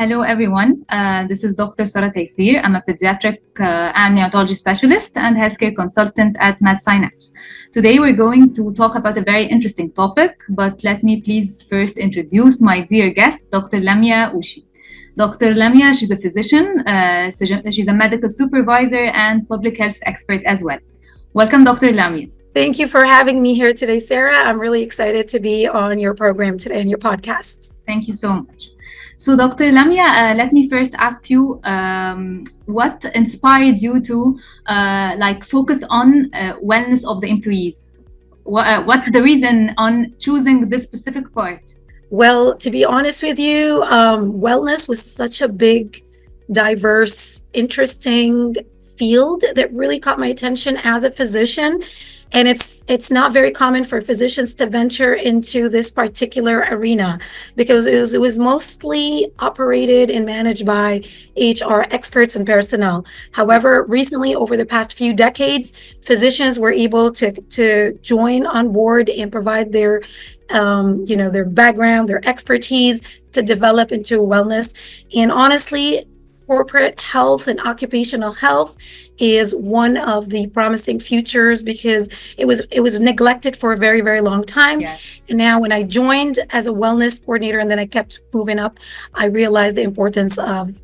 Hello, everyone. This is Dr. Sarah Taysir. I'm a pediatric and neonatology specialist and healthcare consultant at MedSynapse. Today, we're going to talk about a very interesting topic, but let me please first introduce my dear guest, Dr. Lamia Oushy. Dr. Lamia, she's a physician, she's a medical supervisor and public health expert as well. Welcome, Dr. Lamia. Thank you for having me here today, Sarah. I'm really excited to be on your program today and your podcast. Thank you so much. So, Dr. Lamia, let me first ask you what inspired you to focus on wellness of the employees? What's the reason on choosing this specific part? Well, to be honest with you, wellness was such a big, diverse, interesting field that really caught my attention as a physician. And it's not very common for physicians to venture into this particular arena because it was mostly operated and managed by HR experts and personnel. However, recently, over the past few decades, physicians were able to join on board and provide their their background, their expertise to develop into wellness. And honestly, corporate health and occupational health is one of the promising futures because it was neglected for a very, very long time. Yes. And now when I joined as a wellness coordinator and then I kept moving up, I realized the importance of,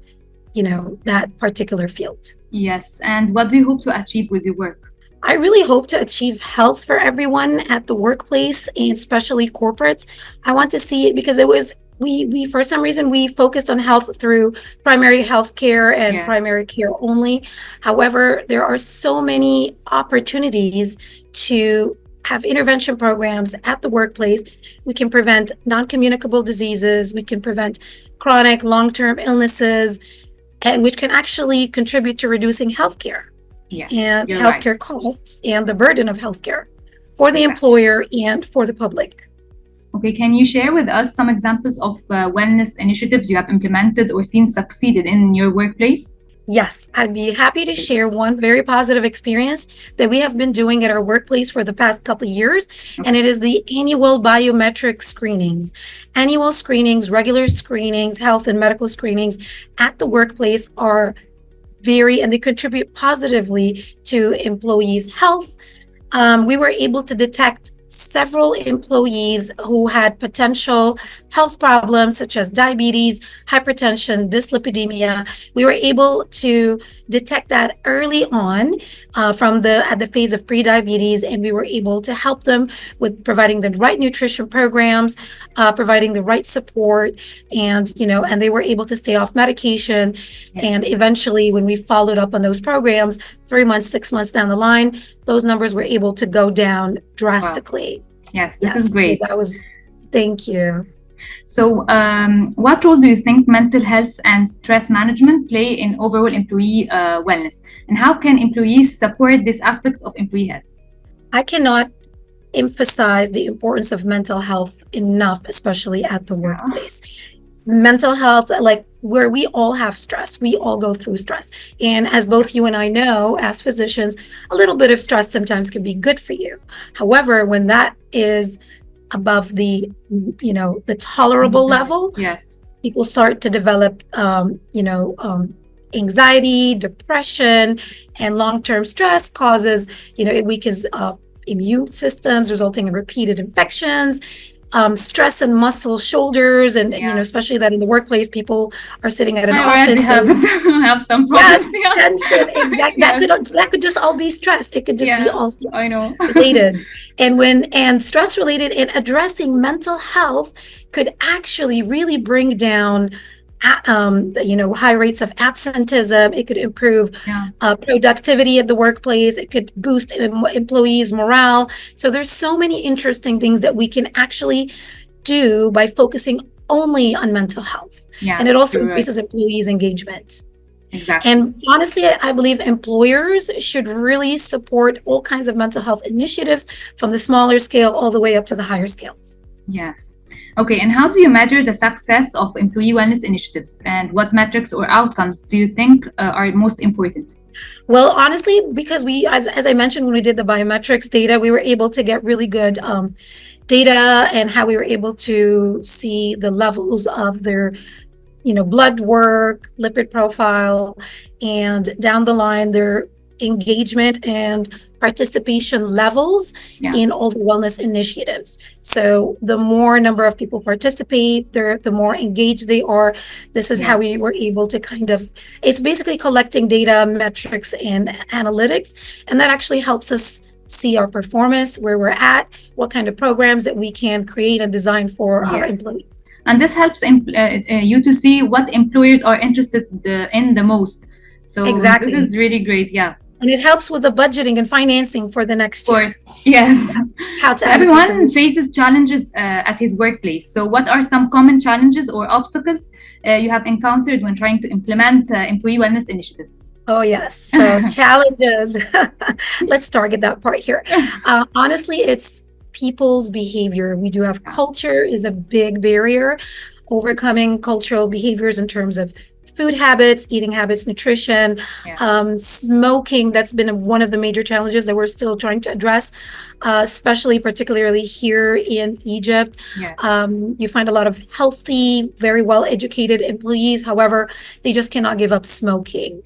that particular field. Yes. And what do you hope to achieve with your work? I really hope to achieve health for everyone at the workplace and especially corporates. I want to see it because we for some reason we focused on health through primary health care and Yes. primary care only. However, there are so many opportunities to have intervention programs at the workplace. We can prevent non-communicable diseases, we can prevent chronic long-term illnesses, and which can actually contribute to reducing healthcare Yes, and you're healthcare right. costs and the burden of healthcare for the Correct. employer and for the public. Okay, can you share with us some examples of wellness initiatives you have implemented or seen succeeded in your workplace? Yes, I'd be happy to share one very positive experience that we have been doing at our workplace for the past couple of years, and it is the annual biometric screenings. Annual screenings, regular screenings, health and medical screenings at the workplace are and they contribute positively to employees' health. We were able to detect several employees who had potential health problems such as diabetes, hypertension, dyslipidemia. We were able to detect that early on at the phase of pre-diabetes, and we were able to help them with providing the right nutrition programs, providing the right support, and they were able to stay off medication. Yes. And eventually, when we followed up on those programs, 3 months, 6 months down the line, those numbers were able to go down drastically. Wow. Yes, this is great. Thank you. So, what role do you think mental health and stress management play in overall employee wellness? And how can employees support these aspects of employee health? I cannot emphasize the importance of mental health enough, especially at the workplace. Mental health, like where we all have stress, we all go through stress. And as both you and I know, as physicians, a little bit of stress sometimes can be good for you. However, when that is above the tolerable level, Yes, people start to develop, anxiety, depression, and long-term stress causes, it weakens immune systems, resulting in repeated infections, stress and muscle shoulders, and especially that in the workplace, people are sitting at an office. Have some problems. Yes, tension, exactly. Yes. That could just all be stress. It could just be all stress I know. related. And stress related and addressing mental health could actually really bring down high rates of absenteeism. It could improve productivity at the workplace. It could boost employees' morale. So there's so many interesting things that we can actually do by focusing only on mental health. Yeah, and it also you're right. increases employees' engagement. Exactly. And honestly, I believe employers should really support all kinds of mental health initiatives from the smaller scale all the way up to the higher scales. Yes. Okay, and how do you measure the success of employee wellness initiatives? And what metrics or outcomes do you think are most important? Well, honestly, because as I mentioned, when we did the biometrics data, we were able to get really good data and how we were able to see the levels of their blood work, lipid profile, and down the line, their engagement and participation levels in all the wellness initiatives. So the more number of people participate, the more engaged they are. This is how we were able to it's basically collecting data, metrics, and analytics. And that actually helps us see our performance, where we're at, what kind of programs that we can create and design for our employees. And this helps you to see what employers are interested in the most. So exactly. This is really great. Yeah. And it helps with the budgeting and financing for the next year. Of course. Yes. So everyone faces challenges at his workplace. So what are some common challenges or obstacles you have encountered when trying to implement employee wellness initiatives? Oh, yes. So challenges. Let's target that part here. Honestly, it's people's behavior. We do have culture is a big barrier, overcoming cultural behaviors in terms of food habits, eating habits, nutrition, smoking. That's been one of the major challenges that we're still trying to address, particularly here in Egypt. You find a lot of healthy, very well-educated employees. However, they just cannot give up smoking.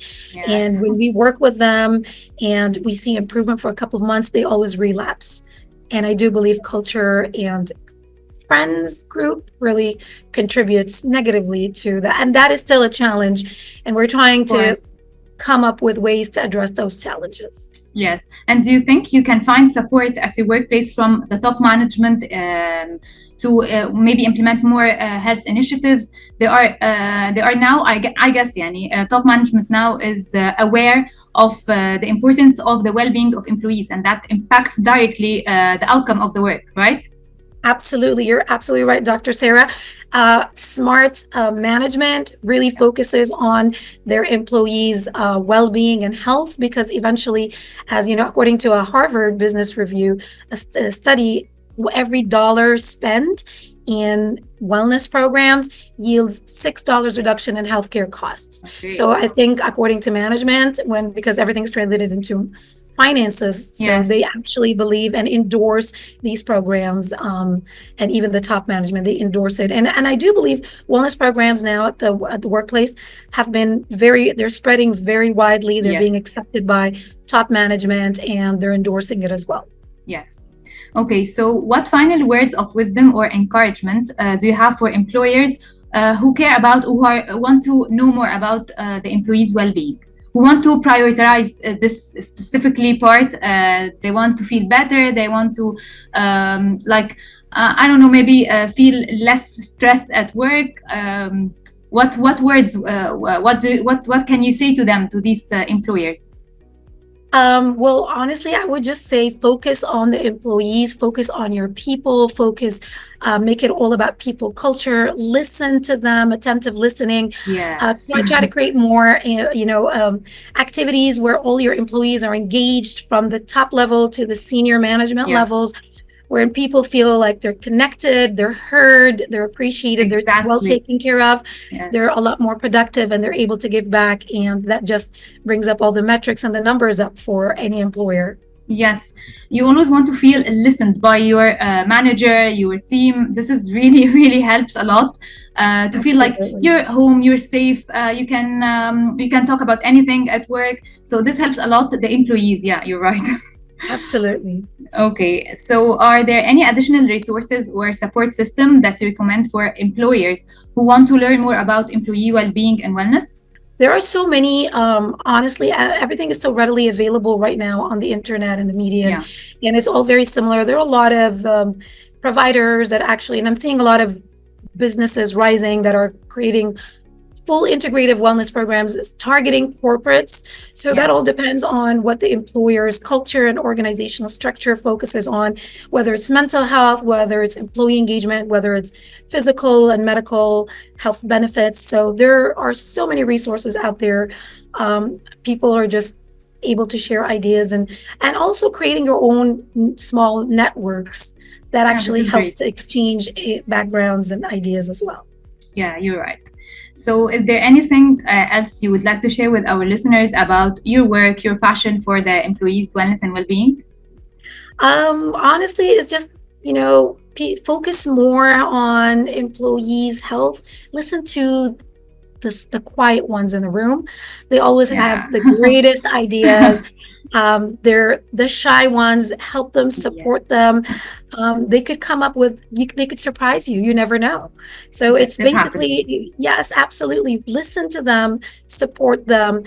And when we work with them and we see improvement for a couple of months, they always relapse. And I do believe culture and friends group really contributes negatively to that, and that is still a challenge, and we're trying to come up with ways to address those challenges. Yes. And do you think you can find support at your workplace from the top management to maybe implement more health initiatives? There are now, I guess, top management now is aware of the importance of the well-being of employees, and that impacts directly the outcome of the work, right? Absolutely. You're absolutely right, Dr. Sarah. Smart management really focuses on their employees' well-being and health, because eventually, as you know, according to a Harvard Business Review, a study, every dollar spent in wellness programs yields $6 reduction in healthcare costs. Okay. So I think according to management, because everything's translated into finances, so they actually believe and endorse these programs, and even the top management, they endorse it. And I do believe wellness programs now at the workplace have been they're spreading very widely. They're being accepted by top management, and they're endorsing it as well. Yes. Okay, so what final words of wisdom or encouragement do you have for employers who care about, want to know more about the employees' well-being? Who want to prioritize this specifically part? They want to feel better. They want to, I don't know, maybe feel less stressed at work. What words? What can you say to them, to these employers? Well, honestly, I would just say focus on the employees, focus on your people, make it all about people culture, listen to them, attentive listening. Try to create more, activities where all your employees are engaged from the top level to the senior management levels, where people feel like they're connected, they're heard, they're appreciated, they're well taken care of, they're a lot more productive, and they're able to give back. And that just brings up all the metrics and the numbers up for any employer. Yes, you always want to feel listened by your manager, your team. This is really helps a lot to feel like you're home, you're safe. You can talk about anything at work. So this helps a lot the employees. Yeah, you're right. Absolutely. Okay, so are there any additional resources or support system that you recommend for employers who want to learn more about employee well-being and wellness? There are so many, honestly, everything is so readily available right now on the internet and the media, and it's all very similar. There are a lot of providers that actually, and I'm seeing a lot of businesses rising that are creating full integrative wellness programs targeting corporates. So that all depends on what the employer's culture and organizational structure focuses on, whether it's mental health, whether it's employee engagement, whether it's physical and medical health benefits. So there are so many resources out there. People are just able to share ideas and also creating your own small networks that actually helps to exchange backgrounds and ideas as well. Yeah, you're right. So is there anything else you would like to share with our listeners about your work, your passion for the employees' wellness and well-being? Honestly, it's just, focus more on employees' health. Listen to the quiet ones in the room. They always Yeah. have the greatest ideas. They're the shy ones. Help them, support Yes. them. They could come up with, they could surprise you. You never know. So Yes, it's it happens. basically, yes, absolutely. Listen to them, support them,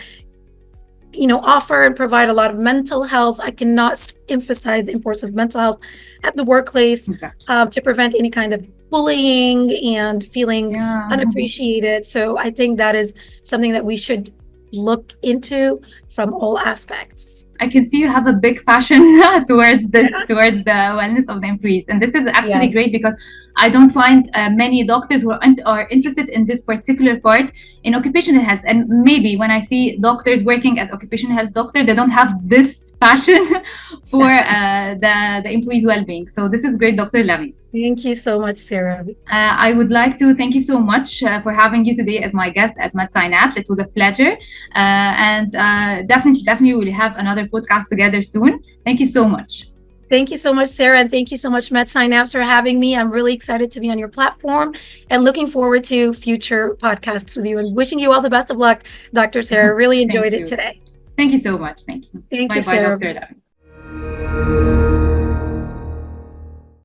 offer and provide a lot of mental health. I cannot emphasize the importance of mental health at the workplace, Exactly. to prevent any kind of bullying and feeling Yeah. unappreciated. So I think that is something that we should look into from all aspects. I can see you have a big passion towards this, Yes. towards the wellness of the employees. And this is actually Yes. great because I don't find many doctors who are interested in this particular part in occupational health. And maybe when I see doctors working as occupational health doctor, they don't have this passion for the employees' well-being. So this is great, Dr. Lamia. Thank you so much, Sarah. I would like to thank you so much for having you today as my guest at MedSynapse. It was a pleasure. And definitely we'll have another podcast together soon. Thank you so much. Thank you so much, Sarah, and thank you so much, MedSynapse, for having me. I'm really excited to be on your platform and looking forward to future podcasts with you, and wishing you all the best of luck, Dr. Sarah. Really enjoyed it today. Thank you so much. Thank you. Thank you, Bye-bye, Sarah. Dr. Lamia.